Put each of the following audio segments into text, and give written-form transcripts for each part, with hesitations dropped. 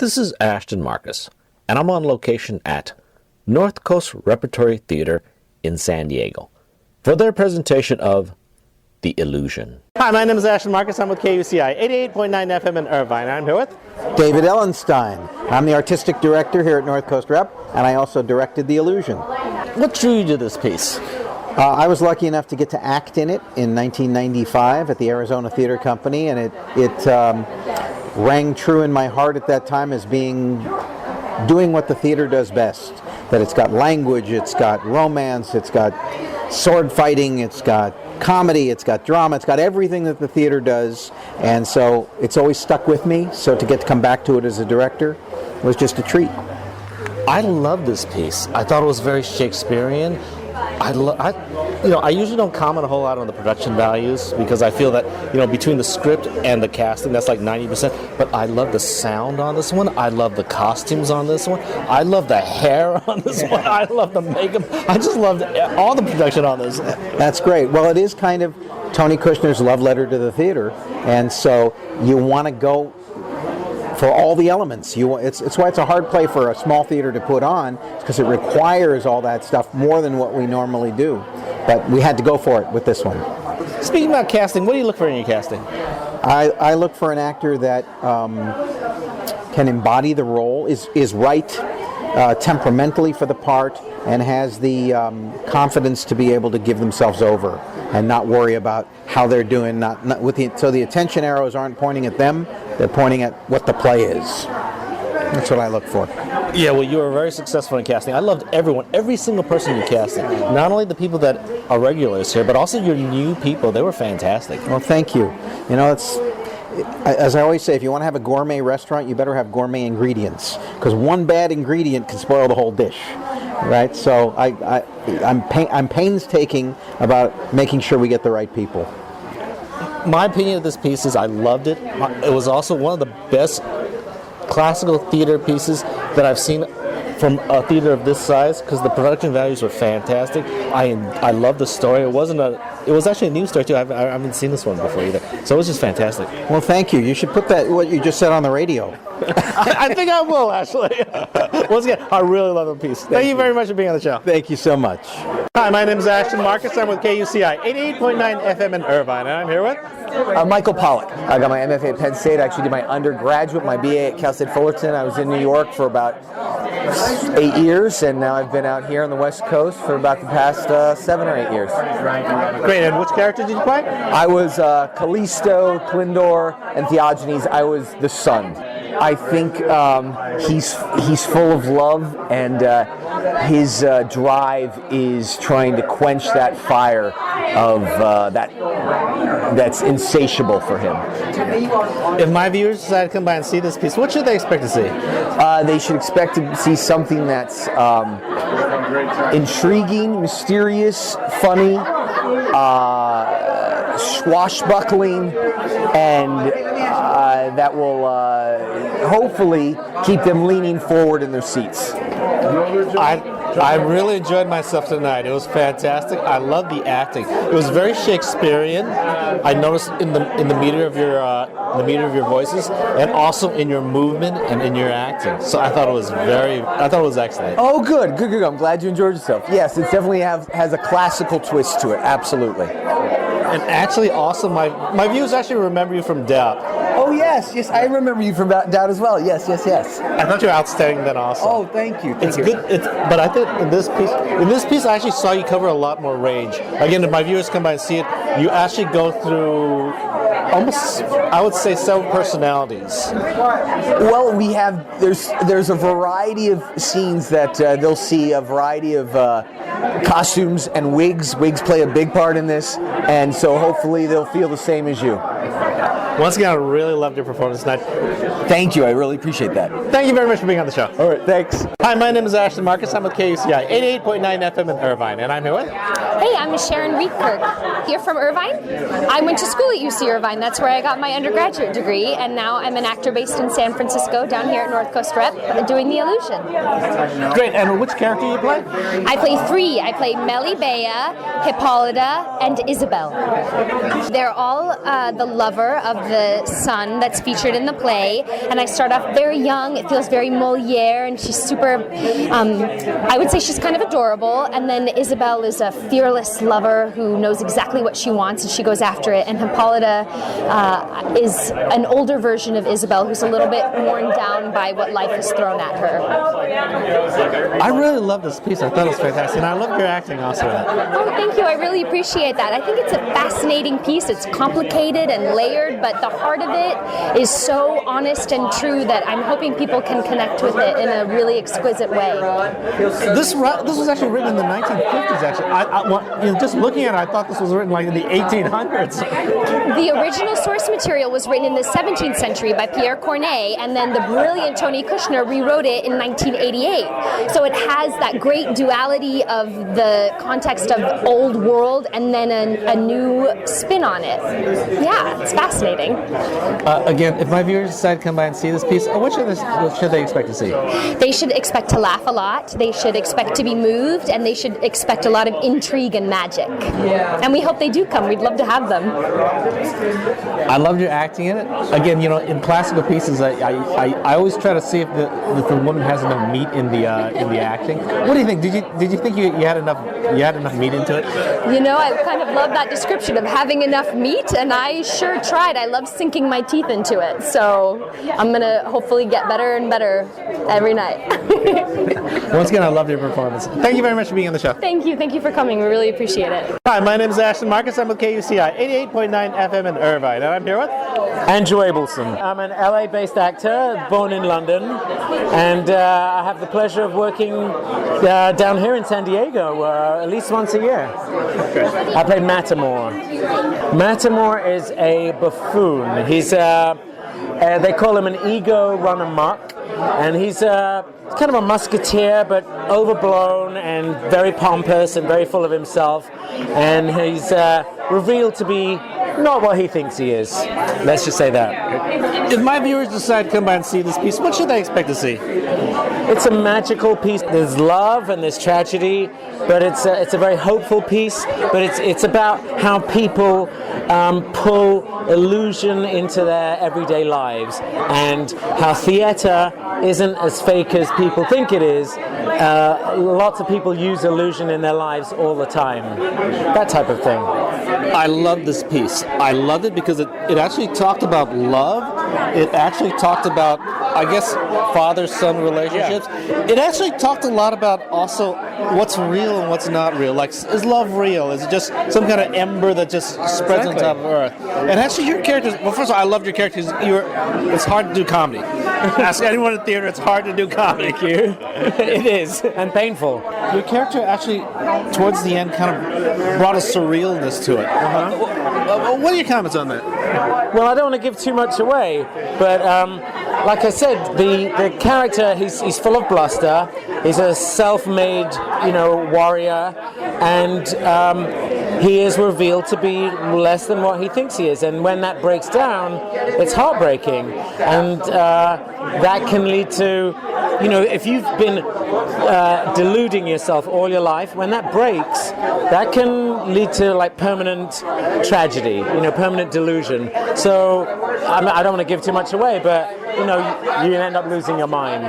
This is Ashton Marcus, and I'm on location at North Coast Repertory Theater in San Diego for their presentation of The Illusion. Hi, my name is Ashton Marcus. I'm with KUCI 88.9 FM in Irvine. I'm here with David Ellenstein. I'm the artistic director here at North Coast Rep, and I also directed The Illusion. What drew you to this piece? I was lucky enough to get to act in it in 1995 at the Arizona Theater Company, and it rang true in my heart at that time as doing what the theater does best. That it's got language, it's got romance, it's got sword fighting, it's got comedy, it's got drama, it's got everything that the theater does, and so it's always stuck with me. So to get to come back to it as a director was just a treat. I love this piece. I thought it was very Shakespearean. I usually don't comment a whole lot on the production values because I feel that, between the script and the casting, that's like 90%. But I love the sound on this one. I love the costumes on this one. I love the hair on this one. I love the makeup. I just loved all the production on this. That's great. Well, it is kind of Tony Kushner's love letter to the theater, and so you want to go for all the elements. It's why it's a hard play for a small theater to put on, because it requires all that stuff more than what we normally do. But we had to go for it with this one. Speaking about casting, what do you look for in your casting? I look for an actor that can embody the role, is right temperamentally for the part, and has the confidence to be able to give themselves over and not worry about how they're doing. So the attention arrows aren't pointing at them; they're pointing at what the play is. That's what I look for. Yeah, well, you were very successful in casting. I loved every single person you casted. Not only the people that are regulars here, but also your new people. They were fantastic. Well, thank you. As I always say, if you want to have a gourmet restaurant, you better have gourmet ingredients, because one bad ingredient can spoil the whole dish, right? So I'm painstaking about making sure we get the right people. My opinion of this piece is I loved it. It was also one of the best classical theater pieces that I've seen from a theater of this size, because the production values were fantastic. I love the story. It was actually a new story too. I haven't seen this one before either. So it was just fantastic. Well, thank you. You should put what you just said on the radio. I think I will, actually. Once again, I really love the piece. Thank you very much for being on the show. Thank you so much. Hi, my name is Ashton Marcus. I'm with KUCI 88.9 FM in Irvine, and I'm here with Michael Pollack. I got my MFA at Penn State. I actually did my undergraduate, my BA at Cal State Fullerton. I was in New York for about 8 years, and now I've been out here on the West Coast for about the past 7 or 8 years. Great, and which character did you play? I was Callisto, Clindor, and Theogenes. I was the son. I think he's full of love, and his drive is trying to quench that fire of that's insatiable for him. If my viewers decide to come by and see this piece, what should they expect to see? They should expect to see something that's intriguing, mysterious, funny, swashbuckling, and that will hopefully keep them leaning forward in their seats. I really enjoyed myself tonight. It was fantastic. I love the acting. It was very Shakespearean. I noticed in the meter of your voices, and also in your movement and in your acting. So I thought it was excellent. Oh, good. I'm glad you enjoyed yourself. Yes, it definitely has a classical twist to it. Absolutely. And actually, also my viewers actually remember you from Doubt. Oh yes, I remember you from Doubt as well. Yes. I thought you were outstanding then also. Oh, thank you. It's good. But I think in this piece, I actually saw you cover a lot more range. Again, if my viewers come by and see it, you actually go through almost, I would say, several personalities. Well, there's a variety of scenes that they'll see a variety of costumes and wigs. Wigs play a big part in this, and so hopefully they'll feel the same as you. Once again, I really loved your performance tonight. Thank you. I really appreciate that. Thank you very much for being on the show. All right, thanks. Hi, my name is Ashton Marcus. I'm with KUCI 88.9 FM in Irvine, and I'm here with... Hey, I'm Sharon Reedkirk, here from Irvine. I went to school at UC Irvine. That's where I got my undergraduate degree, and now I'm an actor based in San Francisco, down here at North Coast Rep, doing The Illusion. Great, and which character do you play? I play 3. I play Melibea, Hippolyta, and Isabel. They're all the lover of the son that's featured in the play, and I start off very young. It feels very Moliere, and she's super, I would say she's kind of adorable, and then Isabel is a fearless lover who knows exactly what she wants, and she goes after it, and Hippolyta is an older version of Isabel who's a little bit worn down by what life has thrown at her. I really love this piece. I thought it was fantastic, and I love your acting also in it. Oh, thank you. I really appreciate that. I think it's a fascinating piece. It's complicated and layered, but the heart of it is so honest and true that I'm hoping people can connect with it in a really exquisite way. This was actually written in the 1950s. Actually, just looking at it, I thought this was written like in the 1800s. The original source material was written in the 17th century by Pierre Corneille, and then the brilliant Tony Kushner rewrote it in 1988. So it has that great duality of the context of old world and then a new spin on it. Yeah, it's fascinating. Again, if my viewers decide to come by and see this piece, what should they expect to see? They should expect to laugh a lot, they should expect to be moved, and they should expect a lot of intrigue and magic. And we hope they do come. We'd love to have them. I loved your acting in it. Again, in classical pieces, I always try to see if the woman has enough meat in the acting. What do you think? Did you think you had enough meat into it? I kind of love that description of having enough meat, and I sure tried. I love sinking my teeth into it. So I'm gonna hopefully get better and better every night. Once again, I loved your performance. Thank you very much for being on the show. Thank you for coming. We really appreciate it. Hi, my name is Ashton Marcus. I'm with KUCI 88.9 FM in Irvine, and I'm here with Andrew Abelson. I'm an LA-based actor, born in London, and I have the pleasure of working down here in San Diego at least once a year. I play Matamor. Matamor is a buffoon. He's they call him an ego run amok, and he's kind of a musketeer, but overblown and very pompous and very full of himself, and he's revealed to be not what he thinks he is. Let's just say that. If my viewers decide to come by and see this piece, what should they expect to see? It's a magical piece. There's love and there's tragedy, but it's a very hopeful piece. But it's about how people pull illusion into their everyday lives, and how theater isn't as fake as people think it is. Lots of people use illusion in their lives all the time. That type of thing. I love this piece. I loved it because it actually talked about love. It actually talked about, I guess, father-son relationships. Yeah. It actually talked a lot about also what's real and what's not real. Like, is love real? Is it just some kind of ember that just spreads on top of earth? And actually, your characters, well, first of all, I loved your characters. It's hard to do comedy. Ask anyone in theater, it's hard to do comedy. Thank you. It is, and painful. Your character actually, towards the end, kind of brought a surrealness to it. What are your comments on that? Well, I don't want to give too much away, but like I said, the character, he's full of bluster. He's a self-made, warrior, and he is revealed to be less than what he thinks he is. And when that breaks down, it's heartbreaking, and that can lead to, if you've been deluding yourself all your life, when that breaks, that can lead to like permanent tragedy, permanent delusion. So I don't want to give too much away, but you end up losing your mind.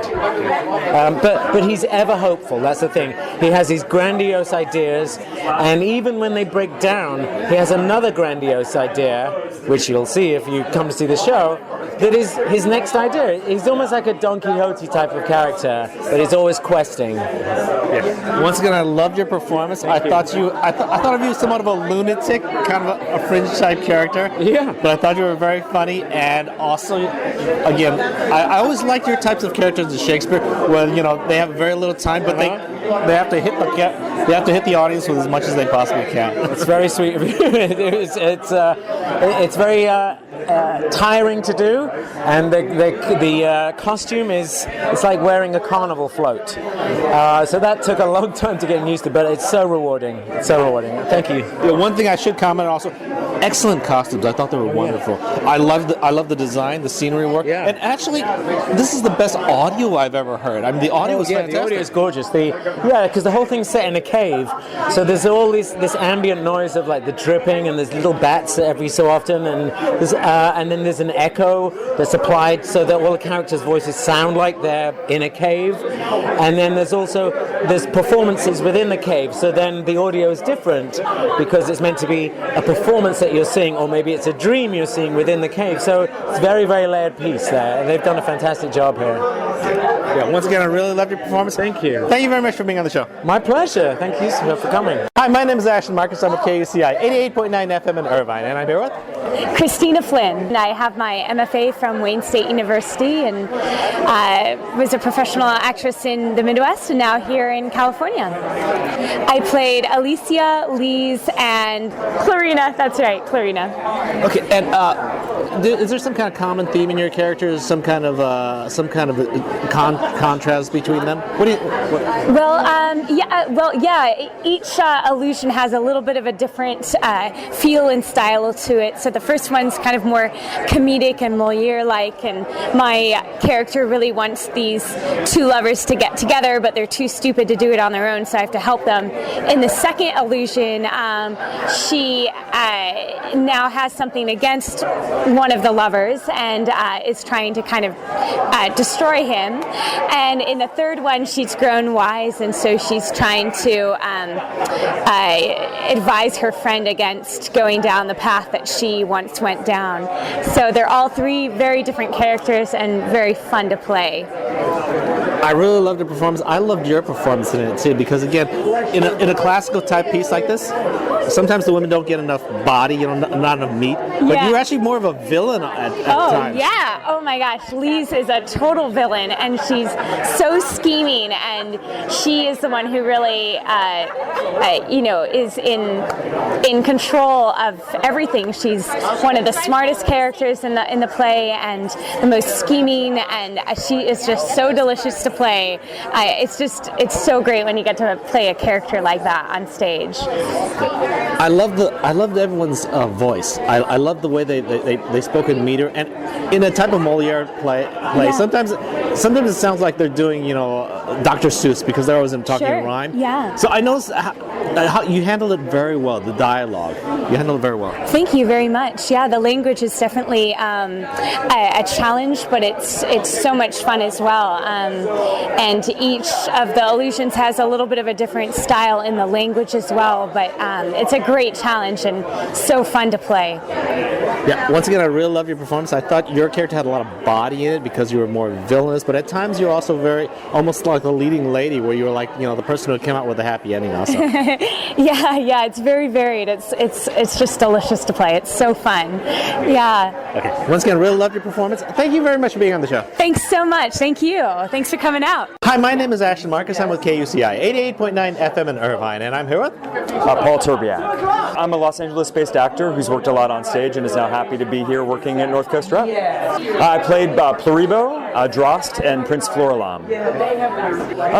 But he's ever hopeful. That's the thing. He has these grandiose ideas, and even when they break down, he has another grandiose idea, which you'll see if you come to see the show, that is his next idea. He's almost like a Don Quixote type of character, but he's always questing. Yeah. Once again, I loved your performance. I thought of you as somewhat of a lunatic, kind of a fringe type character. Yeah. But I thought you were very funny, and also, again, I always liked your types of characters in Shakespeare, where they have very little time, but they have to hit the audience with as much as they possibly can. It's very sweet of you. It's very tiring to do, and the costume it's like wearing a carnival float. So that took a long time to get used to, but it's so rewarding. It's so rewarding. Thank you. Yeah, one thing I should comment also, excellent costumes. I thought they were wonderful. I love the design, the scenery work, and actually, this is the best audio I've ever heard. I mean, the audio was fantastic. The audio is gorgeous. The Yeah, because the whole thing's set in a cave, so there's all this ambient noise of like the dripping, and there's little bats every so often, and then there's an echo that's applied so that all the characters' voices sound like they're in a cave, and then there's performances within the cave, so then the audio is different because it's meant to be a performance that you're seeing, or maybe it's a dream you're seeing within the cave. So it's very, very layered piece there, and they've done a fantastic job here. Yeah, once again, I really loved your performance. Thank you. Thank you very much for being on the show. My pleasure. Thank you for coming. Hi, my name is Ashton Marcus. I'm with KUCI 88.9 FM in Irvine, and I'm here with Christina Flynn. I have my MFA from Wayne State University and was a professional actress in the Midwest and now here in California. I played Alicia, Lise, and Clarina. That's right, Clarina. Okay, and is there some kind of common theme in your characters? Some kind of contrast between them? What do you? Each illusion has a little bit of a different feel and style to it. So the first one's kind of more comedic and Moliere-like, and my character really wants these two lovers to get together, but they're too stupid to do it on their own, so I have to help them. In the second illusion, she now has something against one of the lovers and is trying to kind of destroy him. And in the third one, she's grown wise, and so she's trying to advise her friend against going down the path that she once went down. So they're all three very different characters and very fun to play. I really loved the performance. I loved your performance in it too, because again, in a classical type piece like this, sometimes the women don't get enough body, not enough meat. But Yeah. you're actually more of a villain at times. Yeah. Oh my gosh. Lise is a total villain, and she's so scheming, and she is the one who really, is in control of everything. She's one of the smartest characters in the play, and the most scheming, and she is just so delicious to play. It's so great when you get to play a character like that on stage. I loved everyone's voice. I love the way they spoke in meter, and in a type of Moliere play. Yeah. Sometimes it sounds like they're doing Dr. Seuss, because they're always talking in rhyme. Yeah. So I noticed how you handled it very well. The dialogue, you handled it very well. Thank you very much. Yeah, the language is definitely a challenge, but it's so much fun as well. And each of the illusions has a little bit of a different style in the language as well. But it's a great challenge and so fun to play. Yeah. Once again, I really love your performance. I thought your character had a lot of body in it because you were more villainous, but at times you were also almost like the leading lady, where you were like the person who came out with a happy ending also. Yeah, it's very varied. It's just delicious to play. It's so fun. Yeah. Okay. Once again, really loved your performance. Thank you very much for being on the show. Thanks so much. Thank you. Thanks for coming out. Hi, my name is Ashton Marcus. I'm with KUCI 88.9 FM in Irvine, and I'm here with Paul Turbiak. I'm a Los Angeles-based actor who's worked a lot on stage and is now happy to be here working at North Coast Rep. I played Pluribo, Drost, and Prince Floralam.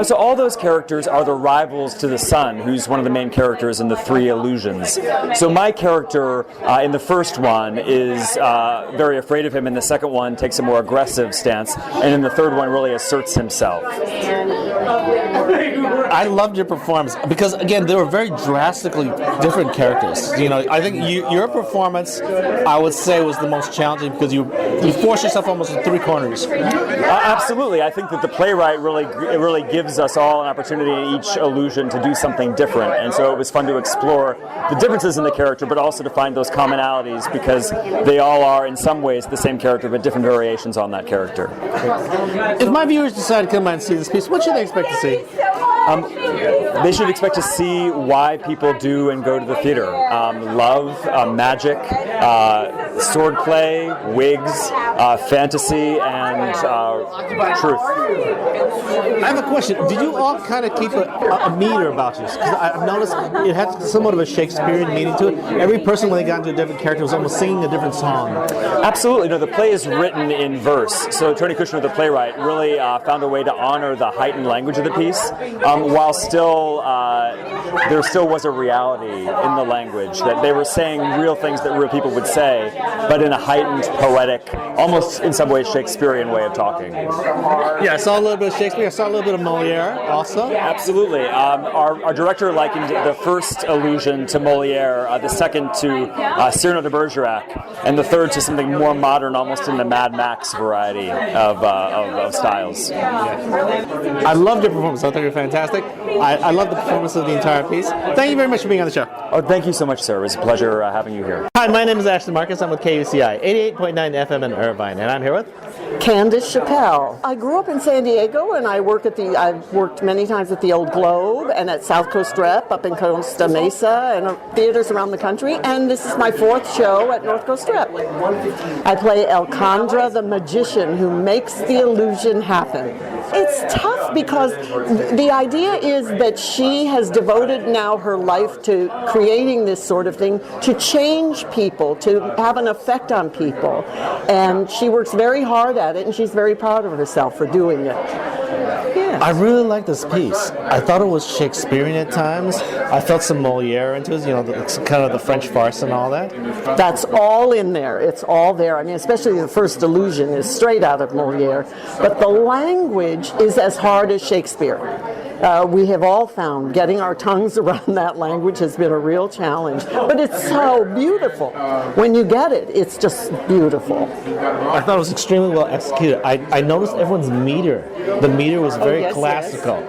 So all those characters are the rivals to the sun, who's one of the main characters in the three illusions. So my character in the first one is very afraid of him, in the second one takes a more aggressive stance, and in the third one really asserts himself. I loved your performance because, again, they were very drastically different characters. I think your performance, I would say, was the most challenging because you forced yourself almost in three corners. Absolutely. I think that the playwright really gives us all an opportunity in each illusion to do something different, and so it was fun to explore the differences in the character, but also to find those commonalities, because they all are in some ways the same character, but different variations on that character. If my viewers decide to come by and see this piece, what should they expect to see? They should expect to see why people do and go to the theater. Love, magic, swordplay, wigs, fantasy, and truth. I have a question. Did you all kind of keep a meter about you? Because I've noticed it had somewhat of a Shakespearean meaning to it. Every person, when they got into a different character, was almost singing a different song. Absolutely. No, the play is written in verse. So Tony Kushner, the playwright, really found a way to honor the heightened language of the piece, while still there still was a reality in the language, that they were saying real things that real people would say, but in a heightened, poetic, almost in some ways Shakespearean way of talking. Yeah, I saw a little bit of Shakespeare. I saw a little bit of Moliere also. Absolutely. Our director likened the first allusion to Moliere, the second to Cyrano de Bergerac, and the third to something more modern, almost in the Mad Max variety of styles. I loved your performance. I thought you were fantastic. I loved the performance of the entire piece. Thank you very much for being on the show. Oh, thank you so much, sir. It was a pleasure having you here. Hi, my name is Ashton Marcus. I'm with KUCI 88.9 FM in Irvine, and I'm here with Candace Chappelle. I grew up in San Diego, and I've worked many times at the Old Globe and at South Coast Rep up in Costa Mesa and theaters around the country, and this is my fourth show at North Coast Rep. I play Elcondra the magician who makes the illusion happen. It's tough because the idea is that she has devoted now her life to creating this sort of thing to change people, to have an effect on people. And she works very hard at it, and she's very proud of herself for doing it. Yeah. I really like this piece. I thought it was Shakespearean at times. I felt some Moliere into it, it's kind of the French farce and all that. That's all in there. It's all there. I mean, especially the first illusion is straight out of Moliere. But the language is as hard as Shakespeare. We have all found getting our tongues around that language has been a real challenge. But it's so beautiful. When you get it, it's just beautiful. I thought it was extremely well executed. I noticed everyone's meter. The meter was very classical.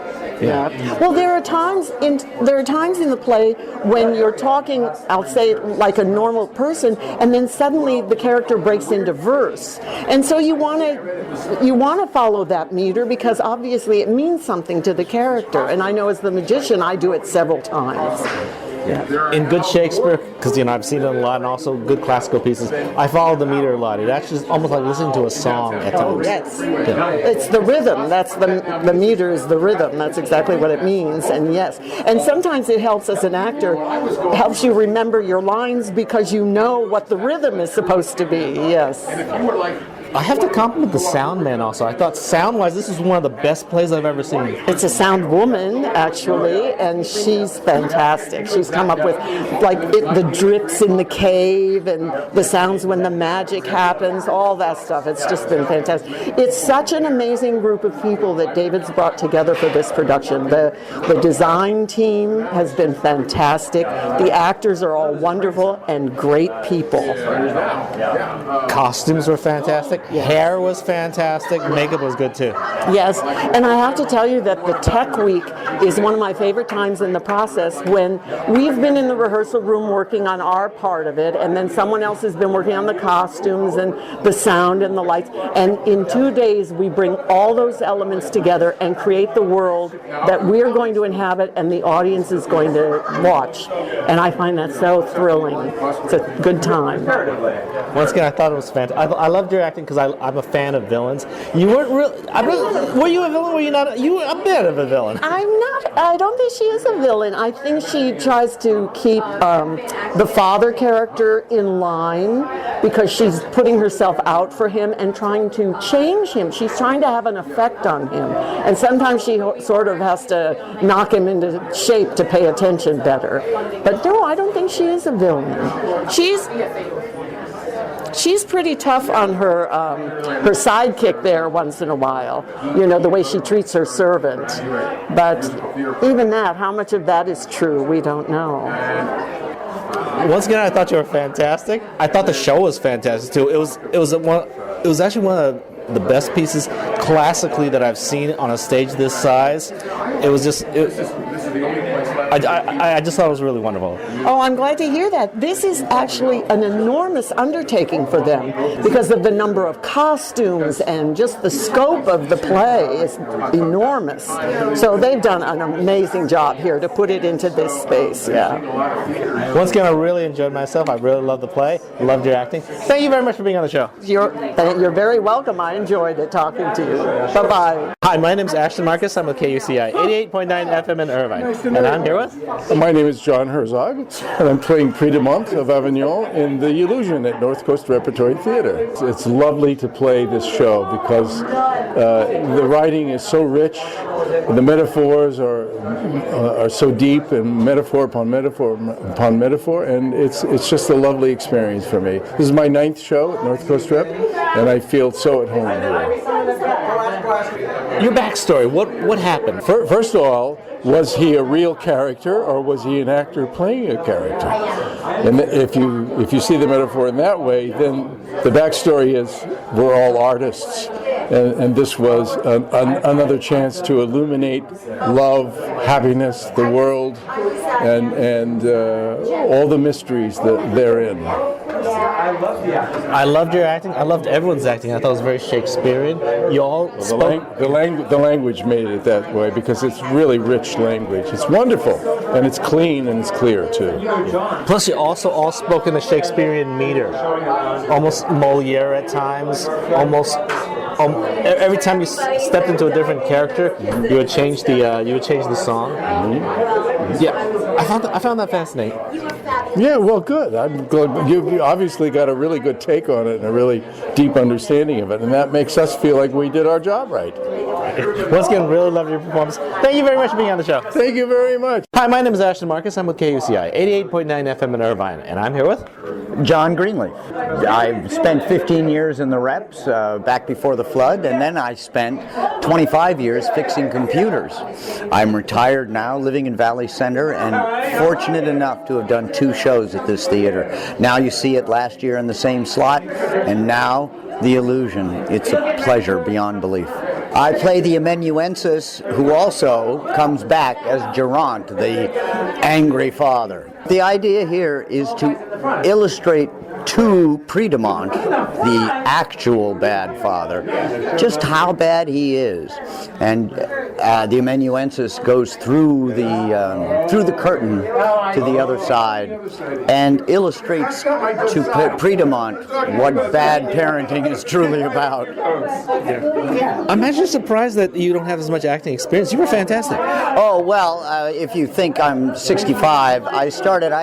Yes. Yeah. Well, there are times in the play when you're talking, I'll say, like a normal person, and then suddenly the character breaks into verse, and so you want to follow that meter because obviously it means something to the character. And I know as the magician, I do it several times. Yeah. In good Shakespeare, because I've seen it a lot, and also good classical pieces, I follow the meter a lot. It actually is almost like listening to a song at times. Yes. Yeah. It's the rhythm. That's the meter is the rhythm. That's exactly what it means. And yes, and sometimes it helps as an actor, helps you remember your lines because you know what the rhythm is supposed to be. Yes. I have to compliment the sound man also. I thought sound-wise, this is one of the best plays I've ever seen. It's a sound woman, actually, and she's fantastic. She's come up with, the drips in the cave and the sounds when the magic happens, all that stuff. It's just been fantastic. It's such an amazing group of people that David's brought together for this production. The design team has been fantastic. The actors are all wonderful and great people. Costumes were fantastic. Yes. Hair was fantastic. Makeup was good too. Yes, and I have to tell you that the Tech Week is one of my favorite times in the process when we've been in the rehearsal room working on our part of it, and then someone else has been working on the costumes and the sound and the lights, and in 2 days we bring all those elements together and create the world that we're going to inhabit and the audience is going to watch. And I find that so thrilling. It's a good time. Once again, I thought it was fantastic. I loved your acting because I'm a fan of villains. You weren't really. Were you a villain? Were you not? You were a bit of a villain. I'm not. I don't think she is a villain. I think she tries to keep the father character in line because she's putting herself out for him and trying to change him. She's trying to have an effect on him, and sometimes she sort of has to knock him into shape to pay attention better. But no, I don't think she is a villain. She's pretty tough on her sidekick there once in a while, the way she treats her servant. But even that, how much of that is true, we don't know. Once again, I thought you were fantastic. I thought the show was fantastic too. It was actually one of the best pieces classically that I've seen on a stage this size. It was just. I just thought it was really wonderful. Oh, I'm glad to hear that. This is actually an enormous undertaking for them because of the number of costumes and just the scope of the play is enormous. So they've done an amazing job here to put it into this space. Yeah. Once again, I really enjoyed myself. I really loved the play. Loved your acting. Thank you very much for being on the show. You're very welcome. I enjoyed it talking to you. Bye-bye. Hi, my name's Ashton Marcus. I'm with KUCI 88.9 FM in Irvine. And I'm here with with? My name is John Herzog, and I'm playing Prix-de-Monte of Avignon in The Illusion at North Coast Repertory Theater. It's lovely to play this show because the writing is so rich, the metaphors are so deep, and metaphor upon metaphor upon metaphor, and it's just a lovely experience for me. This is my 9th show at North Coast Rep, and I feel so at home here. Your backstory, what happened? First of all, was he a real character, or was he an actor playing a character? And if you see the metaphor in that way, then the backstory is we're all artists, and this was another chance to illuminate love, happiness, the world, and all the mysteries that therein. I loved your acting. I loved everyone's acting. I thought it was very Shakespearean. You all spoke. The language made it that way because it's really rich language. It's wonderful, and it's clean and it's clear too. Plus, you also all spoke in a Shakespearean meter, almost Moliere at times. Almost every time you stepped into a different character, you would change the song. Mm-hmm. Yeah, I found that fascinating. Yeah, well, good. I'm glad you've obviously got a really good take on it and a really deep understanding of it, and that makes us feel like we did our job right. Once again, really loved your performance. Thank you very much for being on the show. Thank you very much. Hi, my name is Ashton Marcus. I'm with KUCI 88.9 FM in Irvine, and I'm here with John Greenleaf. I spent 15 years in the reps back before the flood, and then I spent 25 years fixing computers. I'm retired now, living in Valley Center, and fortunate enough to have done 2 shows at this theater. Now you see it last year in the same slot, and now The Illusion. It's a pleasure beyond belief. I play the amanuensis, who also comes back as Geraint, the angry father. The idea here is to illustrate to Prix-de-Monte, the actual bad father, just how bad he is. And the amanuensis goes through the curtain to the other side and illustrates to Prix-de-Monte what bad parenting is truly about. I'm actually surprised that you don't have as much acting experience. You were fantastic. Oh, well, if you think I'm 65, I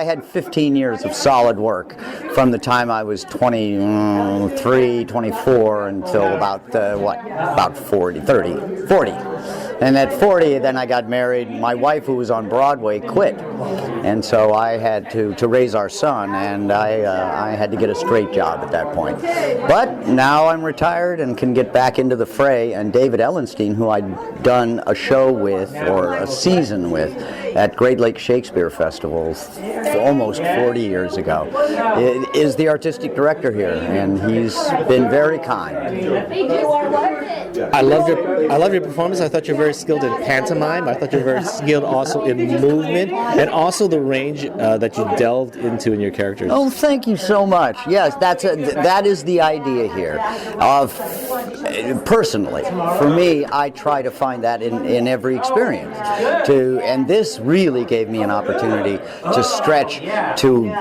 had 15 years of solid work from the time I was 23, 24 until about 40. And at 40, then I got married. My wife, who was on Broadway, quit. And so I had to raise our son, and I had to get a straight job at that point. But now I'm retired and can get back into the fray, and David Ellenstein, who I'd done a show with, or a season with, at Great Lakes Shakespeare Festival almost 40 years ago, is the artistic director here, and he's been very kind. I love your performance. I thought you were very skilled in pantomime. I thought you were very skilled also in movement, and also the range that you delved into in your characters. Oh, thank you so much. Yes, that is the idea here. Personally, for me, I try to find that in every experience. And this really gave me an opportunity to stretch to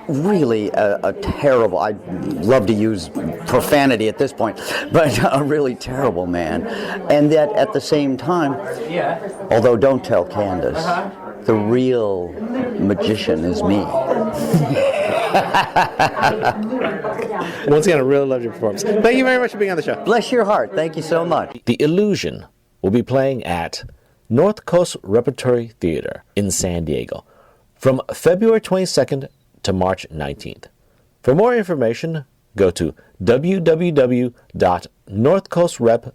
really a terrible, I'd love to use profanity at this point, but a really terrible man. And that at the same time, although don't tell Candace, the real magician is me. Once again, I really loved your performance. Thank you very much for being on the show. Bless your heart. Thank you so much. The Illusion will be playing at North Coast Repertory Theater in San Diego from February 22nd to March 19th. For more information, go to www.northcoastrep.org.